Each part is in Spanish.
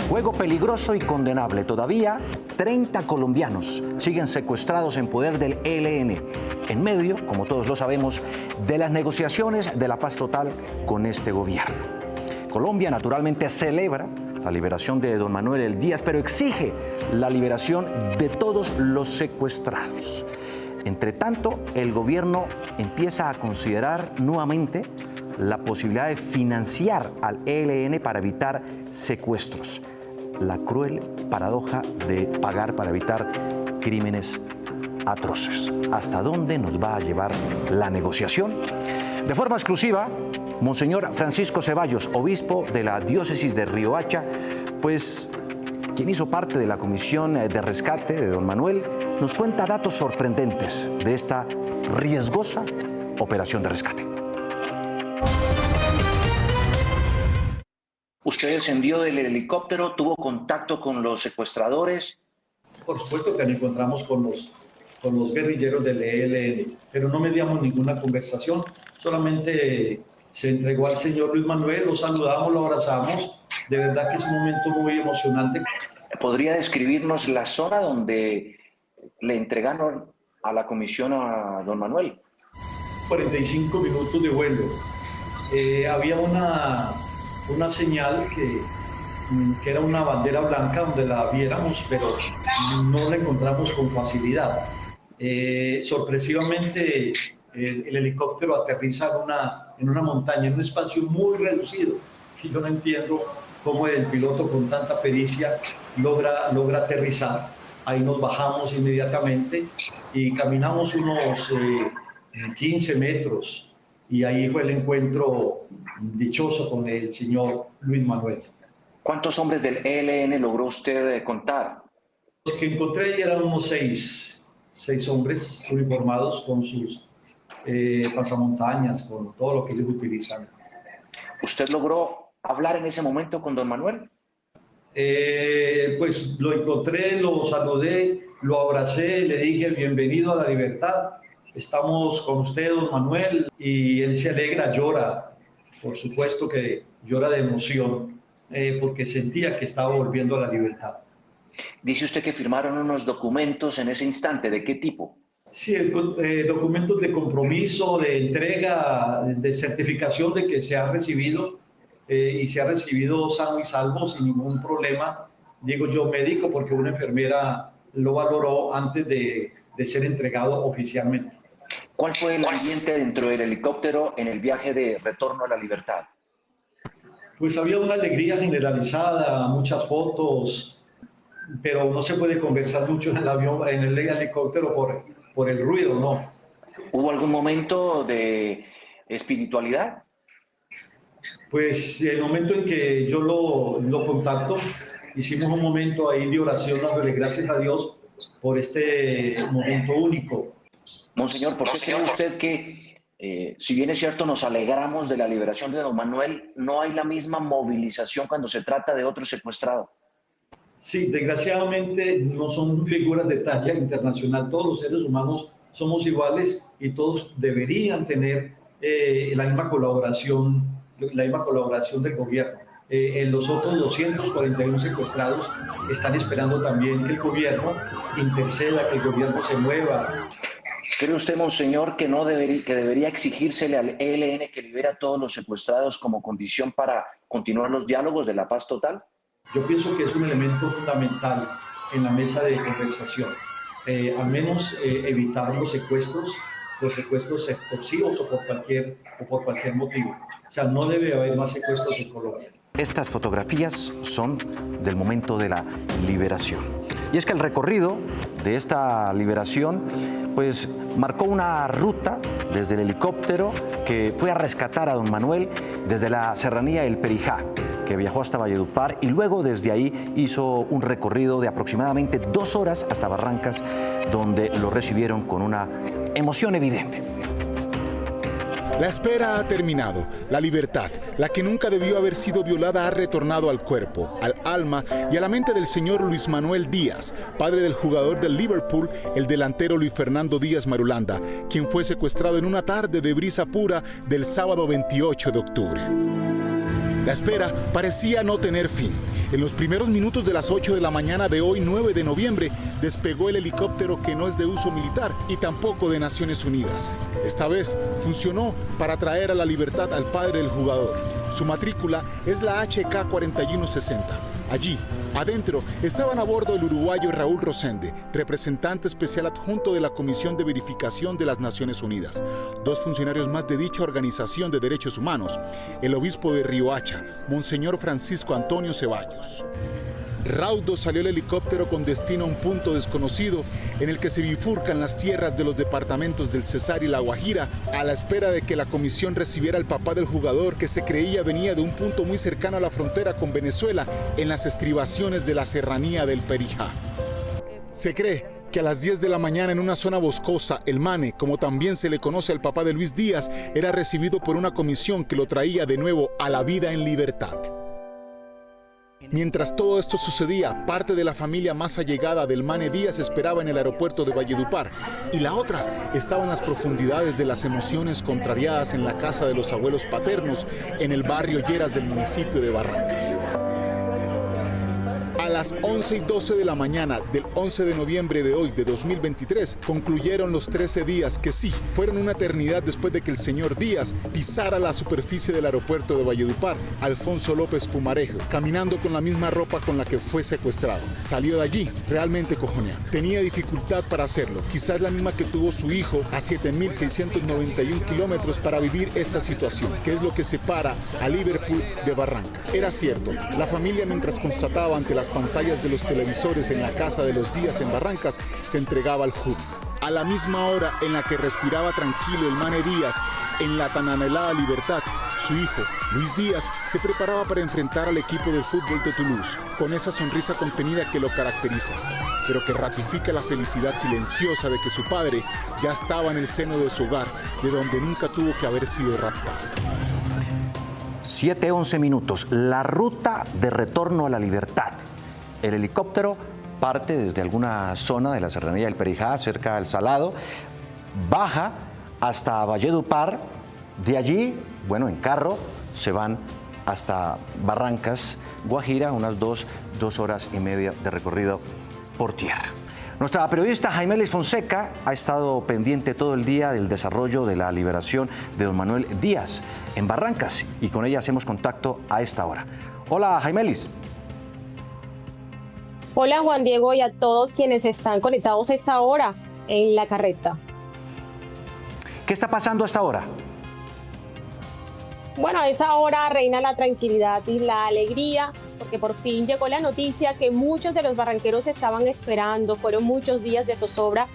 Juego peligroso y condenable. Todavía 30 colombianos siguen secuestrados en poder del ELN, en medio, como todos lo sabemos, de las negociaciones de la paz total con este gobierno. Colombia naturalmente celebra la liberación de don Manuel Díaz, pero exige la liberación de todos los secuestrados. Entre tanto, el gobierno empieza a considerar nuevamente la posibilidad de financiar al ELN para evitar secuestros. La cruel paradoja de pagar para evitar crímenes atroces. ¿Hasta dónde nos va a llevar la negociación? De forma exclusiva, Monseñor Francisco Ceballos, obispo de la diócesis de Riohacha, pues quien hizo parte de la comisión de rescate de don Manuel, nos cuenta datos sorprendentes de esta riesgosa operación de rescate. ¿Usted descendió del helicóptero, tuvo contacto con los secuestradores? Por supuesto que nos encontramos con los guerrilleros del ELN, pero no mediamos ninguna conversación, solamente se entregó al señor Luis Manuel, lo saludamos, lo abrazamos, de verdad que es un momento muy emocionante. ¿Podría describirnos la zona donde le entregaron a la comisión a don Manuel? 45 minutos de vuelo. Había una señal que era una bandera blanca donde la viéramos, pero no la encontramos con facilidad. Sorpresivamente, el helicóptero aterriza en una montaña, en un espacio muy reducido, y yo no entiendo cómo el piloto con tanta pericia logra aterrizar. Ahí nos bajamos inmediatamente y caminamos unos 15 metros, y ahí fue el encuentro dichoso con el señor Luis Manuel. ¿Cuántos hombres del ELN logró usted contar? Los que encontré eran unos seis hombres uniformados con sus pasamontañas, con todo lo que ellos utilizan. ¿Usted logró hablar en ese momento con don Manuel? Pues lo encontré, lo saludé, lo abracé, le dije bienvenido a la libertad. Estamos con usted, don Manuel, y él se alegra, llora, por supuesto que llora de emoción, porque sentía que estaba volviendo a la libertad. Dice usted que firmaron unos documentos en ese instante, ¿de qué tipo? Sí, documentos de compromiso, de entrega, de certificación de que se ha recibido y se ha recibido sano y salvo, sin ningún problema. Digo yo médico porque una enfermera lo valoró antes de ser entregado oficialmente. ¿Cuál fue el ambiente dentro del helicóptero en el viaje de retorno a la libertad? Pues había una alegría generalizada, muchas fotos, pero no se puede conversar mucho en el avión, en el helicóptero por el ruido, ¿no? ¿Hubo algún momento de espiritualidad? Pues el momento en que yo lo contacto, hicimos un momento ahí de oración, dándole gracias a Dios por este momento único. Monseñor, ¿por qué cree usted que, si bien es cierto, nos alegramos de la liberación de don Manuel, no hay la misma movilización cuando se trata de otro secuestrado? Sí, desgraciadamente no son figuras de talla internacional. Todos los seres humanos somos iguales y todos deberían tener la misma colaboración del gobierno. Los otros 241 secuestrados están esperando también que el gobierno interceda, que el gobierno se mueva. ¿Cree usted, monseñor, que debería exigírsele al ELN que libere a todos los secuestrados como condición para continuar los diálogos de la paz total? Yo pienso que es un elemento fundamental en la mesa de conversación. Al menos evitar los secuestros extorsivos o por cualquier motivo. O sea, no debe haber más secuestros en Colombia. Estas fotografías son del momento de la liberación. Y es que el recorrido de esta liberación pues marcó una ruta desde el helicóptero que fue a rescatar a don Manuel desde la serranía El Perijá, que viajó hasta Valledupar, y luego desde ahí hizo un recorrido de aproximadamente 2 horas hasta Barrancas, donde lo recibieron con una emoción evidente. La espera ha terminado. La libertad, la que nunca debió haber sido violada, ha retornado al cuerpo, al alma y a la mente del señor Luis Manuel Díaz, padre del jugador del Liverpool, el delantero Luis Fernando Díaz Marulanda, quien fue secuestrado en una tarde de brisa pura del sábado 28 de octubre. La espera parecía no tener fin. En los primeros minutos de las 8 de la mañana de hoy, 9 de noviembre, despegó el helicóptero que no es de uso militar y tampoco de Naciones Unidas. Esta vez funcionó para traer a la libertad al padre del jugador. Su matrícula es la HK 4160. Allí, adentro, estaban a bordo el uruguayo Raúl Rosende, representante especial adjunto de la Comisión de Verificación de las Naciones Unidas, 2 funcionarios más de dicha organización de derechos humanos, el obispo de Riohacha, Monseñor Francisco Antonio Ceballos. Raudo salió el helicóptero con destino a un punto desconocido en el que se bifurcan las tierras de los departamentos del Cesar y La Guajira, a la espera de que la comisión recibiera al papá del jugador, que se creía venía de un punto muy cercano a la frontera con Venezuela, en las estribaciones de la serranía del Perijá. Se cree que a las 10 de la mañana en una zona boscosa, el Mane, como también se le conoce al papá de Luis Díaz, era recibido por una comisión que lo traía de nuevo a la vida en libertad. Mientras todo esto sucedía, parte de la familia más allegada del Mane Díaz esperaba en el aeropuerto de Valledupar y la otra estaba en las profundidades de las emociones contrariadas en la casa de los abuelos paternos en el barrio Lleras del municipio de Barrancas. A las 11:12 de la mañana del 11 de noviembre de hoy, de 2023, concluyeron los 13 días que sí, fueron una eternidad después de que el señor Díaz pisara la superficie del aeropuerto de Valledupar, Alfonso López Pumarejo, caminando con la misma ropa con la que fue secuestrado. Salió de allí realmente cojoneado. Tenía dificultad para hacerlo, quizás la misma que tuvo su hijo a 7.691 kilómetros para vivir esta situación, que es lo que separa a Liverpool de Barrancas. Era cierto, la familia, mientras constataba ante las pantallas de los televisores en la casa de los Díaz en Barrancas, se entregaba al júbilo. A la misma hora en la que respiraba tranquilo el Mane Díaz en la tan anhelada libertad, su hijo, Luis Díaz, se preparaba para enfrentar al equipo del fútbol de Toulouse, con esa sonrisa contenida que lo caracteriza, pero que ratifica la felicidad silenciosa de que su padre ya estaba en el seno de su hogar, de donde nunca tuvo que haber sido raptado. 7:11 minutos, la ruta de retorno a la libertad. El helicóptero parte desde alguna zona de la serranía del Perijá, cerca del Salado, baja hasta Valledupar, de allí, en carro, se van hasta Barrancas, Guajira, unas 2 horas y media de recorrido por tierra. Nuestra periodista Jaimelis Fonseca ha estado pendiente todo el día del desarrollo de la liberación de don Manuel Díaz en Barrancas y con ella hacemos contacto a esta hora. Hola, Jaimelis. Hola Juan Diego y a todos quienes están conectados a esta hora en la carreta. ¿Qué está pasando a esta hora? Bueno, a esa hora reina la tranquilidad y la alegría, porque por fin llegó la noticia que muchos de los barranqueros estaban esperando. Fueron muchos días de zozobra,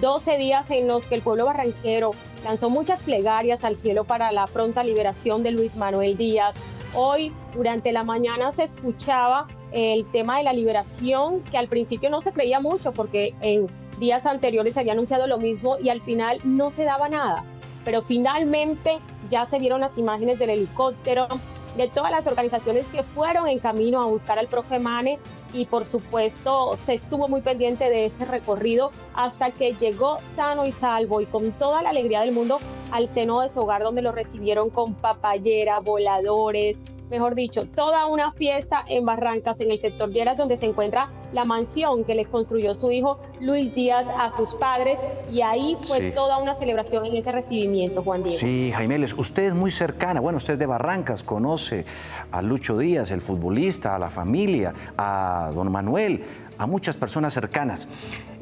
12 días en los que el pueblo barranquero lanzó muchas plegarias al cielo para la pronta liberación de Luis Manuel Díaz. Hoy, durante la mañana, se escuchaba el tema de la liberación, que al principio no se creía mucho, porque en días anteriores se había anunciado lo mismo y al final no se daba nada. Pero finalmente ya se vieron las imágenes del helicóptero, de todas las organizaciones que fueron en camino a buscar al profe Mane y por supuesto se estuvo muy pendiente de ese recorrido hasta que llegó sano y salvo y con toda la alegría del mundo al seno de su hogar, donde lo recibieron con papayera, voladores, mejor dicho, toda una fiesta en Barrancas, en el sector Lleras, donde se encuentra la mansión que le construyó su hijo Luis Díaz a sus padres, y ahí fue toda una celebración en ese recibimiento, Juan Diego. Sí, Jaimelis, usted es muy cercana, usted es de Barrancas, conoce a Lucho Díaz, el futbolista, a la familia, a don Manuel, a muchas personas cercanas.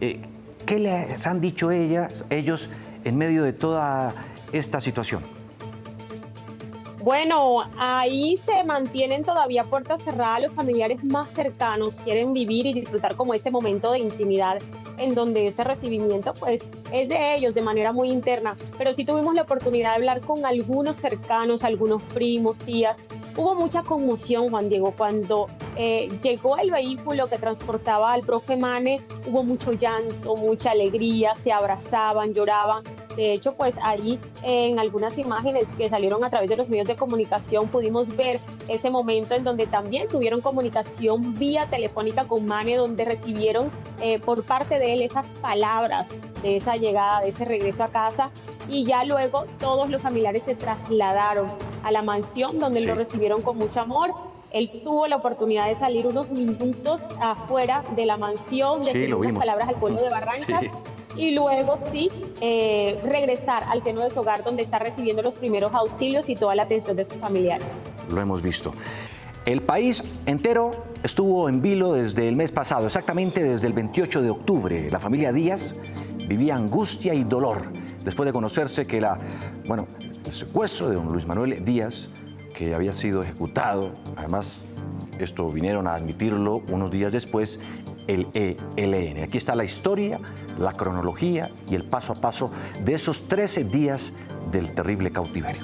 ¿Qué les han dicho ellos en medio de toda esta situación? Bueno, ahí se mantienen todavía puertas cerradas. Los familiares más cercanos quieren vivir y disfrutar como ese momento de intimidad en donde ese recibimiento pues es de ellos de manera muy interna. Pero sí tuvimos la oportunidad de hablar con algunos cercanos, algunos primos, tías. Hubo mucha conmoción, Juan Diego, cuando llegó el vehículo que transportaba al profe Mane. Hubo mucho llanto, mucha alegría, se abrazaban, lloraban. De hecho, pues allí en algunas imágenes que salieron a través de los medios de comunicación pudimos ver ese momento en donde también tuvieron comunicación vía telefónica con Mane, donde recibieron por parte de él esas palabras de esa llegada, de ese regreso a casa, y ya luego todos los familiares se trasladaron a la mansión donde lo recibieron con mucho amor. Él tuvo la oportunidad de salir unos minutos afuera de la mansión, decir unas palabras al pueblo de Barrancas y luego regresar al seno de su hogar donde está recibiendo los primeros auxilios y toda la atención de sus familiares. Lo hemos visto. El país entero estuvo en vilo desde el mes pasado, exactamente desde el 28 de octubre. La familia Díaz vivía angustia y dolor después de conocerse que el secuestro de don Luis Manuel Díaz, que había sido ejecutado, además esto vinieron a admitirlo unos días después, el ELN. Aquí está la historia, la cronología y el paso a paso de esos 13 días del terrible cautiverio.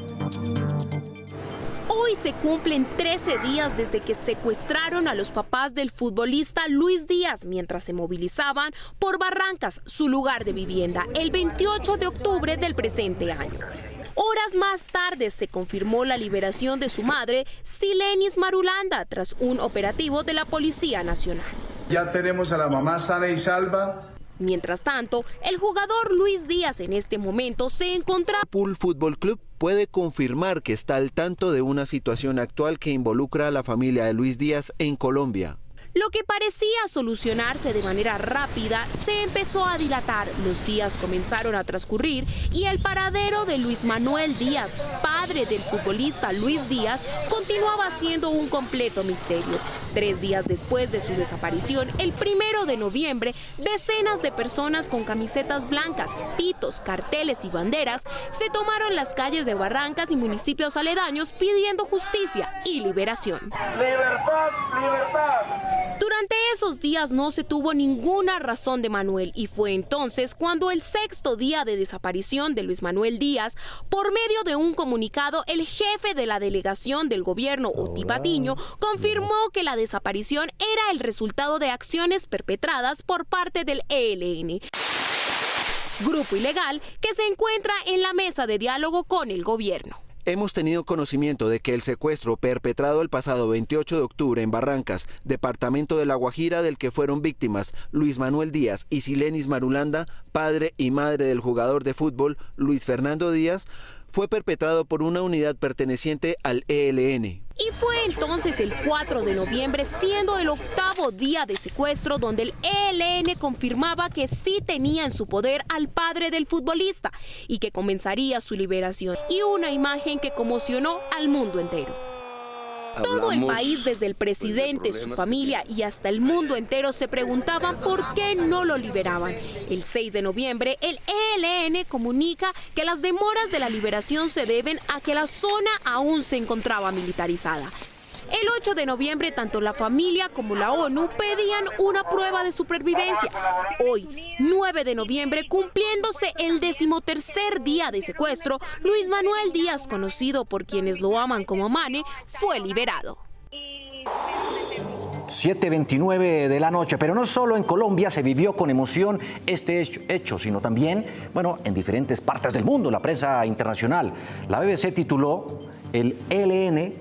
Hoy se cumplen 13 días desde que secuestraron a los papás del futbolista Luis Díaz mientras se movilizaban por Barrancas, su lugar de vivienda, el 28 de octubre del presente año. Horas más tarde se confirmó la liberación de su madre, Silenis Marulanda, tras un operativo de la Policía Nacional. Ya tenemos a la mamá sana y salva. Mientras tanto, el jugador Luis Díaz en este momento se encontraba... Liverpool Fútbol Club puede confirmar que está al tanto de una situación actual que involucra a la familia de Luis Díaz en Colombia. Lo que parecía solucionarse de manera rápida se empezó a dilatar. Los días comenzaron a transcurrir y el paradero de Luis Manuel Díaz, padre del futbolista Luis Díaz, continuaba siendo un completo misterio. 3 días después de su desaparición, el 1 de noviembre, decenas de personas con camisetas blancas, pitos, carteles y banderas se tomaron las calles de Barrancas y municipios aledaños pidiendo justicia y liberación. ¡Libertad, libertad! Durante esos días no se tuvo ninguna razón de Manuel y fue entonces cuando el 6º día de desaparición de Luis Manuel Díaz, por medio de un comunicado, el jefe de la delegación del gobierno, Oti Patiño, confirmó que la desaparición era el resultado de acciones perpetradas por parte del ELN, grupo ilegal que se encuentra en la mesa de diálogo con el gobierno. Hemos tenido conocimiento de que el secuestro perpetrado el pasado 28 de octubre en Barrancas, departamento de La Guajira, del que fueron víctimas Luis Manuel Díaz y Silenis Marulanda, padre y madre del jugador de fútbol Luis Fernando Díaz, fue perpetrado por una unidad perteneciente al ELN. Y fue entonces el 4 de noviembre, siendo el 8º día de secuestro, donde el ELN confirmaba que sí tenía en su poder al padre del futbolista y que comenzaría su liberación. Y una imagen que conmocionó al mundo entero. Todo el país, desde el presidente, su familia y hasta el mundo entero, se preguntaban por qué no lo liberaban. El 6 de noviembre, el ELN comunica que las demoras de la liberación se deben a que la zona aún se encontraba militarizada. El 8 de noviembre, tanto la familia como la ONU pedían una prueba de supervivencia. Hoy, 9 de noviembre, cumpliéndose el 13º día de secuestro, Luis Manuel Díaz, conocido por quienes lo aman como Mane, fue liberado. 7:29 de la noche, pero no solo en Colombia se vivió con emoción este hecho, sino también, en diferentes partes del mundo, la prensa internacional. La BBC tituló: el ELN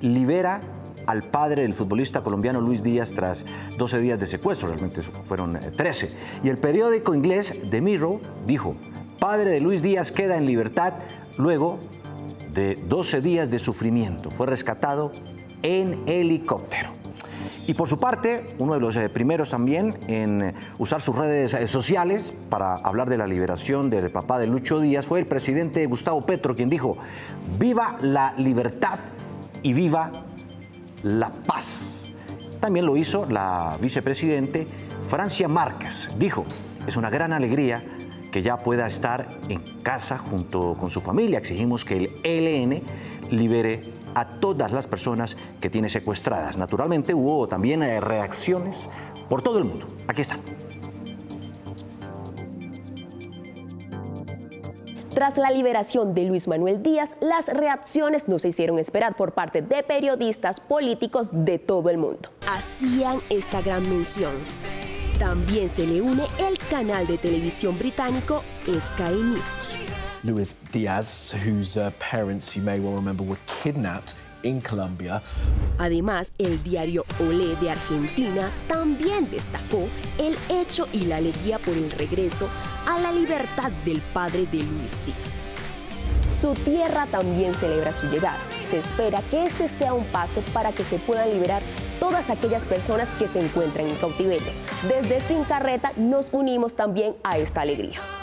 libera al padre del futbolista colombiano Luis Díaz tras 12 días de secuestro, realmente fueron 13. Y el periódico inglés The Mirror dijo: padre de Luis Díaz queda en libertad luego de 12 días de sufrimiento. Fue rescatado en helicóptero. Y por su parte, uno de los primeros también en usar sus redes sociales para hablar de la liberación del papá de Lucho Díaz fue el presidente Gustavo Petro, quien dijo: viva la libertad y viva la paz. También lo hizo la vicepresidente Francia Márquez. Dijo: es una gran alegría que ya pueda estar en casa junto con su familia. Exigimos que el ELN libere a todas las personas que tiene secuestradas. Naturalmente hubo también reacciones por todo el mundo. Aquí están. Tras la liberación de Luis Manuel Díaz, las reacciones no se hicieron esperar por parte de periodistas políticos de todo el mundo. Hacían esta gran mención. También se le une el canal de televisión británico Sky News. Luis Díaz, whose parents, you may well remember, were kidnapped in Colombia. Además, el diario Olé de Argentina también destacó el hecho y la alegría por el regreso a la libertad del padre de Luis Díaz. Su tierra también celebra su llegada. se espera que este sea un paso para que se puedan liberar todas aquellas personas que se encuentran en cautiverio. Desde Sin Carreta nos unimos también a esta alegría.